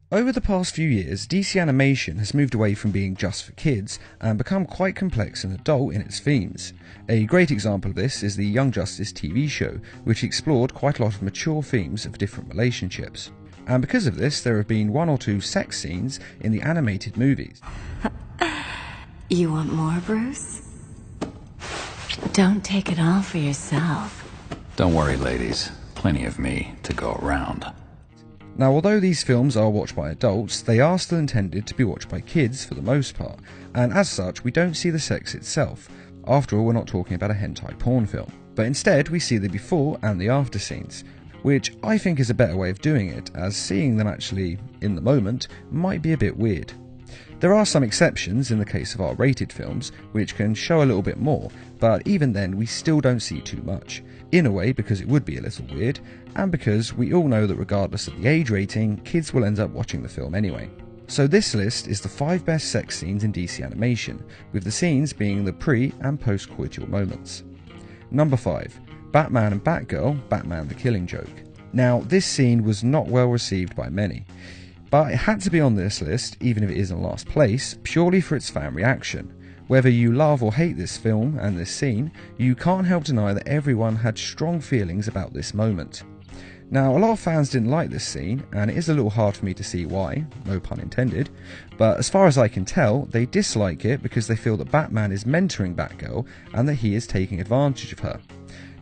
Over the past few years, DC animation has moved away from being just for kids and become quite complex and adult in its themes. A great example of this is the Young Justice TV show, which explored quite a lot of mature themes of different relationships. And because of this, there have been one or two sex scenes in the animated movies. You want more, Bruce? Don't take it all for yourself. Don't worry, ladies. Plenty of me to go around. Now, although these films are watched by adults, they are still intended to be watched by kids for the most part, and as such we don't see the sex itself. After all, we're not talking about a hentai porn film, but instead we see the before and the after scenes, which I think is a better way of doing it, as seeing them actually in the moment might be a bit weird. There are some exceptions in the case of R-rated films, which can show a little bit more, but even then we still don't see too much. In a way because it would be a little weird, and because we all know that regardless of the age rating, kids will end up watching the film anyway. So this list is the 5 best sex scenes in DC animation, with the scenes being the pre- and post-coital moments. Number 5. Batman and Batgirl, Batman the Killing Joke. Now, this scene was not well received by many, but it had to be on this list, even if it is in last place, purely for its fan reaction. Whether you love or hate this film and this scene, you can't help deny that everyone had strong feelings about this moment. Now, a lot of fans didn't like this scene, and it is a little hard for me to see why, no pun intended, but as far as I can tell, they dislike it because they feel that Batman is mentoring Batgirl and that he is taking advantage of her.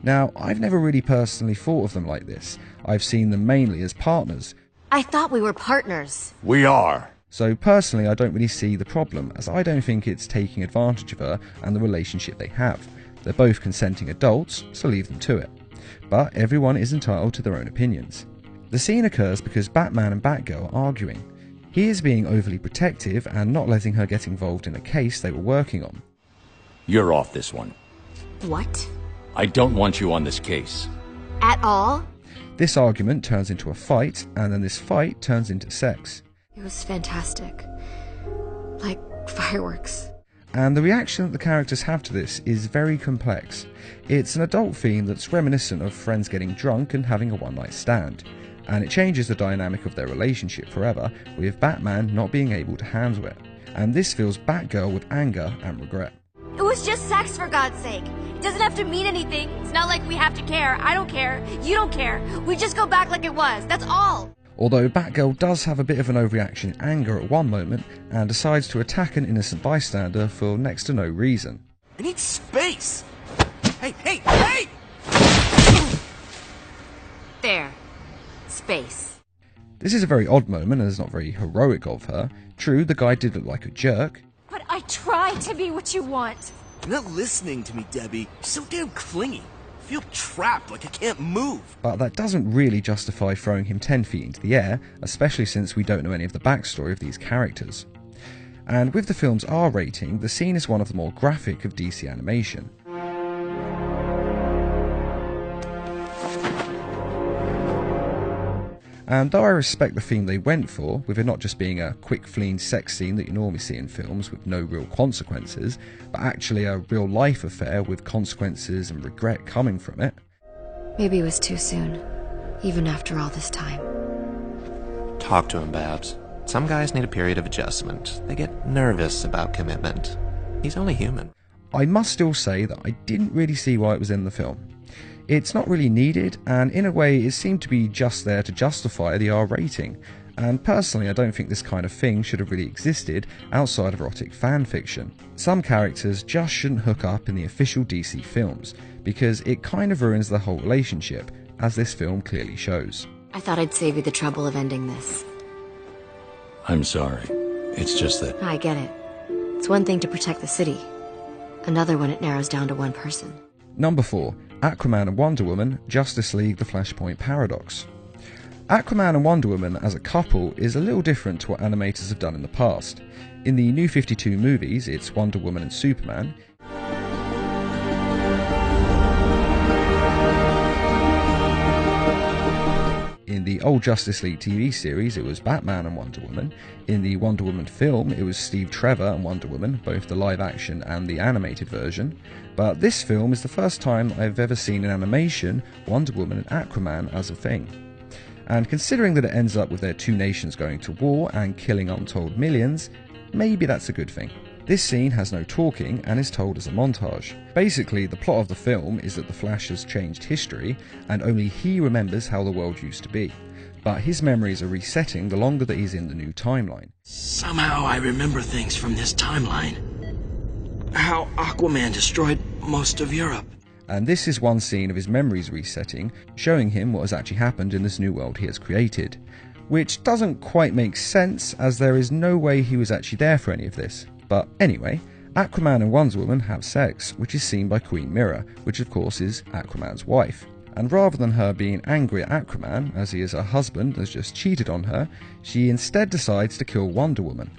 Now, I've never really personally thought of them like this. I've seen them mainly as partners. I thought we were partners. We are. So personally, I don't really see the problem, as I don't think it's taking advantage of her and the relationship they have. They're both consenting adults, so leave them to it. But everyone is entitled to their own opinions. The scene occurs because Batman and Batgirl are arguing. He is being overly protective and not letting her get involved in a case they were working on. You're off this one. What? I don't want you on this case. At all? This argument turns into a fight, and then this fight turns into sex. It was fantastic. Like fireworks. And the reaction that the characters have to this is very complex. It's an adult theme that's reminiscent of friends getting drunk and having a one-night stand, and it changes the dynamic of their relationship forever, with Batman not being able to handle it. And this fills Batgirl with anger and regret. It was just sex, for God's sake. It doesn't have to mean anything. It's not like we have to care. I don't care. You don't care. We just go back like it was. That's all. Although Batgirl does have a bit of an overreaction in anger at one moment and decides to attack an innocent bystander for next to no reason. I need space! Hey! There. Space. This is a very odd moment and is not very heroic of her. True, the guy did look like a jerk, But I try to be what you want. You're not listening to me, Debbie. You're so damn clingy. I feel trapped, like I can't move. but that doesn't really justify throwing him 10 feet into the air, especially since we don't know any of the backstory of these characters. And with the film's R rating, the scene is one of the more graphic of DC animation. And though I respect the theme they went for, with it not just being a quick clean sex scene that you normally see in films with no real consequences, but actually a real life affair with consequences and regret coming from it. Maybe it was too soon. Even after all this time. Talk to him, Babs. Some guys need a period of adjustment. They get nervous about commitment. He's only human. I must still say that I didn't really see why it was in the film. It's not really needed, and in a way it seemed to be just there to justify the R rating, and personally I don't think this kind of thing should have really existed outside of erotic fanfiction. Some characters just shouldn't hook up in the official DC films, because it kind of ruins the whole relationship, as this film clearly shows. I thought I'd save you the trouble of ending this. I'm sorry. It's just that... I get it. It's one thing to protect the city. Another when it narrows down to one person. Number 4. Aquaman and Wonder Woman, Justice League The Flashpoint Paradox. Aquaman and Wonder Woman as a couple is a little different to what animators have done in the past. In the New 52 movies, it's Wonder Woman and Superman. In the old Justice League TV series, it was Batman and Wonder Woman. In the Wonder Woman film, it was Steve Trevor and Wonder Woman, both the live action and the animated version. But this film is the first time I've ever seen in animation Wonder Woman and Aquaman as a thing. and considering that it ends up with their two nations going to war and killing untold millions, maybe that's a good thing. This scene has no talking and is told as a montage. Basically, the plot of the film is that the Flash has changed history and only he remembers how the world used to be. But his memories are resetting the longer that he's in the new timeline. Somehow I remember things from this timeline. How Aquaman destroyed most of Europe. And this is one scene of his memories resetting, showing him what has actually happened in this new world he has created. Which doesn't quite make sense, as there is no way he was actually there for any of this. But anyway, Aquaman and Wonder Woman have sex, which is seen by Queen Mira, which of course is Aquaman's wife. And rather than her being angry at Aquaman, as he is her husband has just cheated on her, she instead decides to kill Wonder Woman.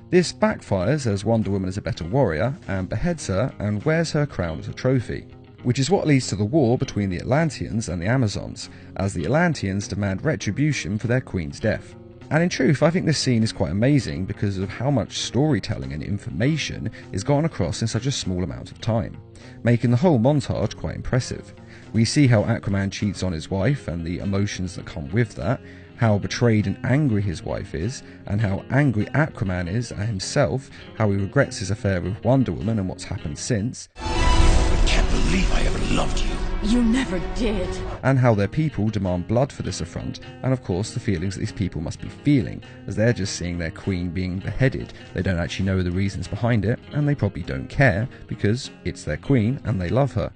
This backfires as Wonder Woman is a better warrior and beheads her and wears her crown as a trophy. Which is what leads to the war between the Atlanteans and the Amazons, as the Atlanteans demand retribution for their queen's death. And in truth, I think this scene is quite amazing because of how much storytelling and information is gotten across in such a small amount of time, making the whole montage quite impressive. We see how Aquaman cheats on his wife and the emotions that come with that, how betrayed and angry his wife is, and how angry Aquaman is at himself, how he regrets his affair with Wonder Woman and what's happened since. I can't believe I ever loved you. You never did. And how their people demand blood for this affront, and of course the feelings that these people must be feeling, as they're just seeing their queen being beheaded. They don't actually know the reasons behind it, and they probably don't care, because it's their queen and they love her.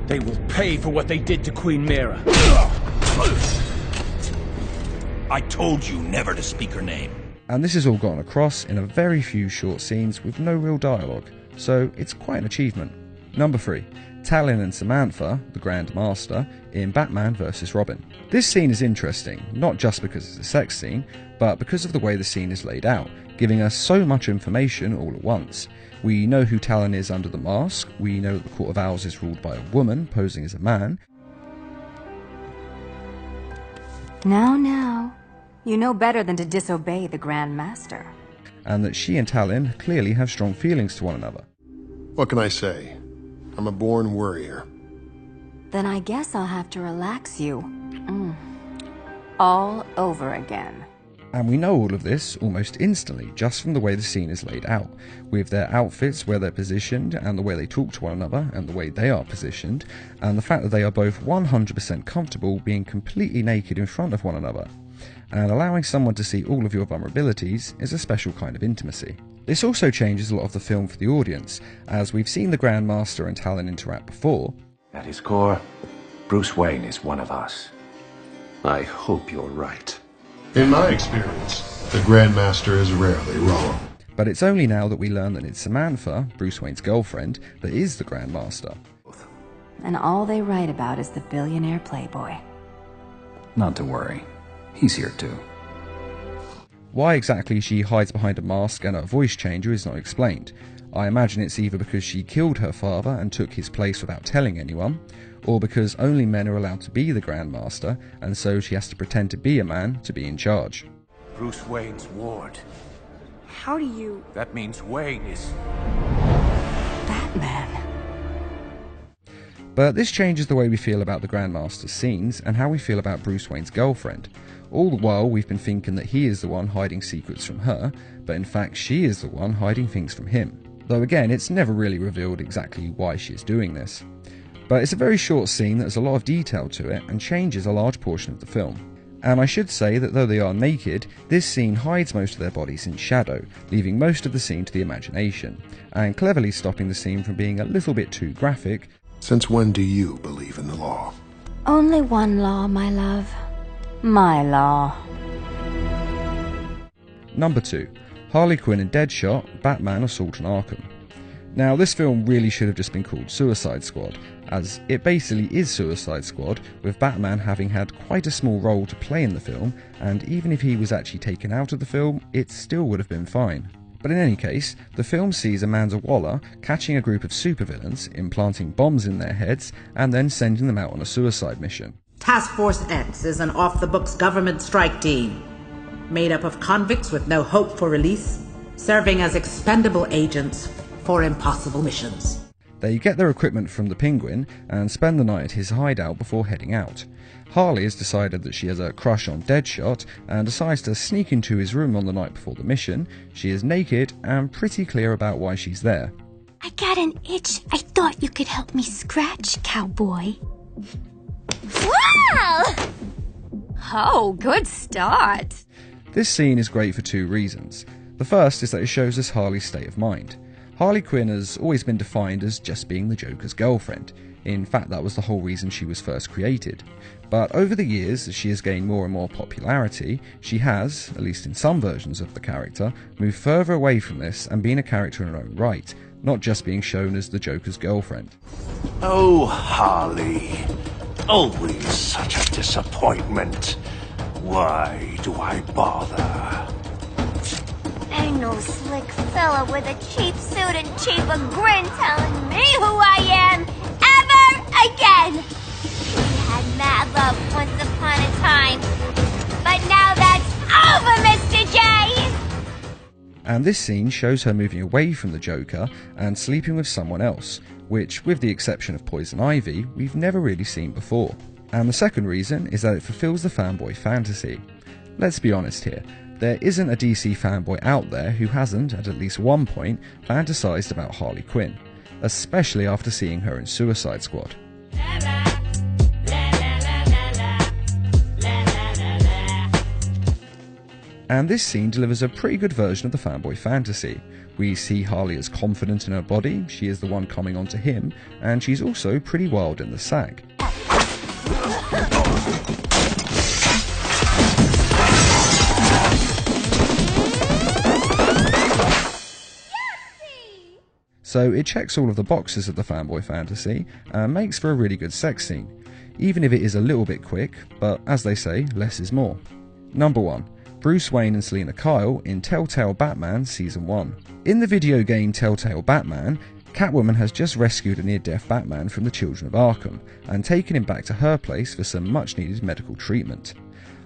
They will pay for what they did to Queen Mira. I told you never to speak her name. And this is all gotten across in a very few short scenes with no real dialogue, so it's quite an achievement. Number 3. Talon and Samantha, the Grand Master, in Batman vs Robin. This scene is interesting, not just because it's a sex scene, but because of the way the scene is laid out, giving us so much information all at once. We know who Talon is under the mask, we know that the Court of Owls is ruled by a woman posing as a man. Now, you know better than to disobey the Grand Master. And that she and Talon clearly have strong feelings to one another. What can I say? I'm a born worrier. Then I guess I'll have to relax you. All over again. And we know all of this almost instantly, just from the way the scene is laid out, with their outfits, where they're positioned, and the way they talk to one another, and the way they are positioned, and the fact that they are both 100% comfortable being completely naked in front of one another. And allowing someone to see all of your vulnerabilities is a special kind of intimacy. This also changes a lot of the film for the audience, as we've seen the Grand Master and Talon interact before. At his core, Bruce Wayne is one of us. I hope you're right. In my experience, the Grandmaster is rarely wrong. But it's only now that we learn that it's Samantha, Bruce Wayne's girlfriend, that is the Grand Master. And all they write about is the billionaire playboy. Not to worry. He's here too. Why exactly she hides behind a mask and a voice changer is not explained. I imagine it's either because she killed her father and took his place without telling anyone, or because only men are allowed to be the Grand Master, and so she has to pretend to be a man to be in charge. Bruce Wayne's ward. How do you... That means Wayne is... Batman. But this changes the way we feel about the Grand Master's scenes and how we feel about Bruce Wayne's girlfriend. All the while we've been thinking that he is the one hiding secrets from her, but in fact she is the one hiding things from him. Though again, it's never really revealed exactly why she is doing this. But it's a very short scene that has a lot of detail to it and changes a large portion of the film. And I should say that though they are naked, this scene hides most of their bodies in shadow, leaving most of the scene to the imagination, and cleverly stopping the scene from being a little bit too graphic. Since when do you believe in the law? Only one law, my love. My law. Number 2. Harley Quinn and Deadshot, Batman Assault on Arkham. Now this film really should have just been called Suicide Squad, as it basically is Suicide Squad, with Batman having had quite a small role to play in the film, and even if he was actually taken out of the film, it still would have been fine. But in any case, the film sees Amanda Waller catching a group of supervillains, implanting bombs in their heads, and then sending them out on a suicide mission. Task Force X is an off-the-books government strike team, made up of convicts with no hope for release, serving as expendable agents for impossible missions. They get their equipment from the Penguin and spend the night at his hideout before heading out. Harley has decided that she has a crush on Deadshot and decides to sneak into his room on the night before the mission. She is naked and pretty clear about why she's there. I got an itch I thought you could help me scratch, cowboy. Wow! Oh, good start. This scene is great for two reasons. The first is that it shows us Harley's state of mind. Harley Quinn has always been defined as just being the Joker's girlfriend. In fact, that was the whole reason she was first created. But over the years, as she has gained more and more popularity, she has, at least in some versions of the character, moved further away from this and been a character in her own right, not just being shown as the Joker's girlfriend. Oh, Harley. Always such a disappointment. Why do I bother? Ain't no slick fella with a cheap suit and cheaper grin telling me who I am ever again. We had mad love once upon a time, but now that's over, Mr. J! And this scene shows her moving away from the Joker and sleeping with someone else, which, with the exception of Poison Ivy, we've never really seen before. And the second reason is that it fulfills the fanboy fantasy. Let's be honest here. There isn't a DC fanboy out there who hasn't, at least one point, fantasized about Harley Quinn, especially after seeing her in Suicide Squad. And this scene delivers a pretty good version of the fanboy fantasy. We see Harley as confident in her body, she is the one coming onto him, and she's also pretty wild in the sack. So it checks all of the boxes of the fanboy fantasy and makes for a really good sex scene, even if it is a little bit quick, but as they say, less is more. Number 1. Bruce Wayne and Selina Kyle in Telltale Batman Season 1. In the video game Telltale Batman, Catwoman has just rescued a near-death Batman from the Children of Arkham and taken him back to her place for some much-needed medical treatment.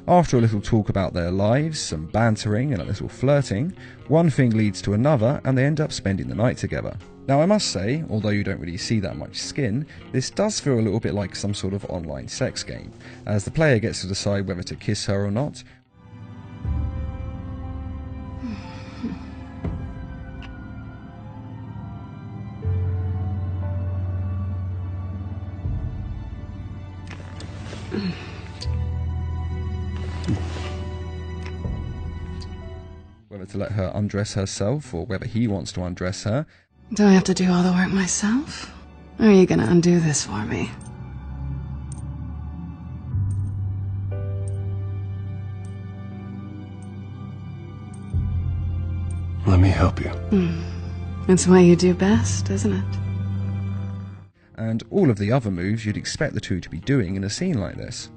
After a little talk about their lives, some bantering and a little flirting, one thing leads to another and they end up spending the night together. Now I must say, although you don't really see that much skin, this does feel a little bit like some sort of online sex game, as the player gets to decide whether to kiss her or not. Whether to let her undress herself or whether he wants to undress her. Do I have to do all the work myself? Or are you gonna undo this for me? Let me help you. It's what you do best, isn't it? And all of the other moves you'd expect the two to be doing in a scene like this.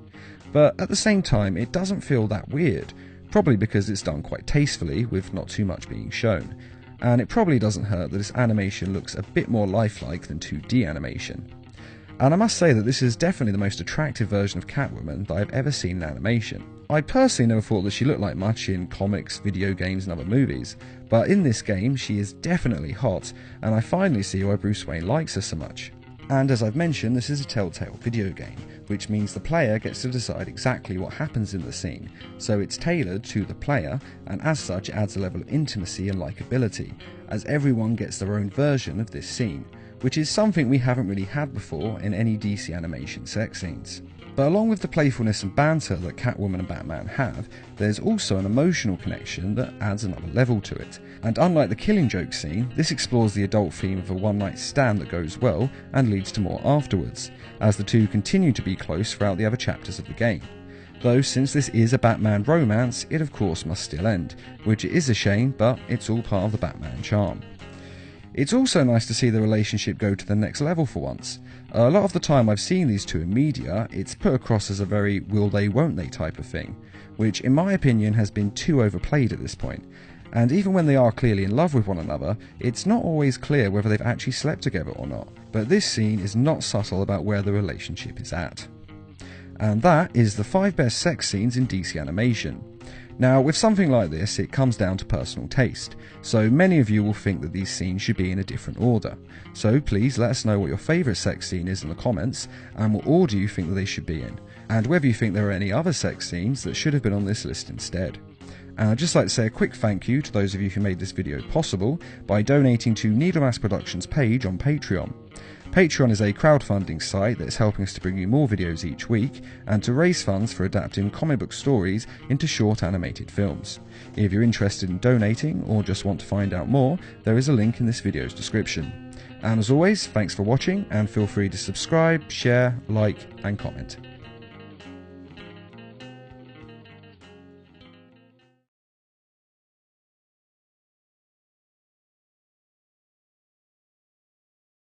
But at the same time, it doesn't feel that weird, probably because it's done quite tastefully with not too much being shown. And it probably doesn't hurt that this animation looks a bit more lifelike than 2D animation. And I must say that this is definitely the most attractive version of Catwoman that I've ever seen in animation. I personally never thought that she looked like much in comics, video games and other movies, but in this game she is definitely hot, and I finally see why Bruce Wayne likes her so much. And as I've mentioned, this is a Telltale video game, which means the player gets to decide exactly what happens in the scene, so it's tailored to the player, and as such it adds a level of intimacy and likability, as everyone gets their own version of this scene, which is something we haven't really had before in any DC animation sex scenes. But along with the playfulness and banter that Catwoman and Batman have, there's also an emotional connection that adds another level to it. And unlike the Killing Joke scene, this explores the adult theme of a one-night stand that goes well and leads to more afterwards, as the two continue to be close throughout the other chapters of the game. Though since this is a Batman romance, it of course must still end, which is a shame, but it's all part of the Batman charm. It's also nice to see the relationship go to the next level for once. A lot of the time I've seen these two in media, it's put across as a very will they won't they type of thing, which in my opinion has been too overplayed at this point. And even when they are clearly in love with one another, it's not always clear whether they've actually slept together or not. But this scene is not subtle about where the relationship is at. And that is the 5 best sex scenes in DC animation. Now, with something like this, it comes down to personal taste, so many of you will think that these scenes should be in a different order. So please let us know what your favourite sex scene is in the comments, and what order you think that they should be in, and whether you think there are any other sex scenes that should have been on this list instead. And I'd just like to say a quick thank you to those of you who made this video possible by donating to Needlemass Productions page on Patreon. Patreon is a crowdfunding site that is helping us to bring you more videos each week and to raise funds for adapting comic book stories into short animated films. If you're interested in donating or just want to find out more, there is a link in this video's description. And as always, thanks for watching, and feel free to subscribe, share, like and comment.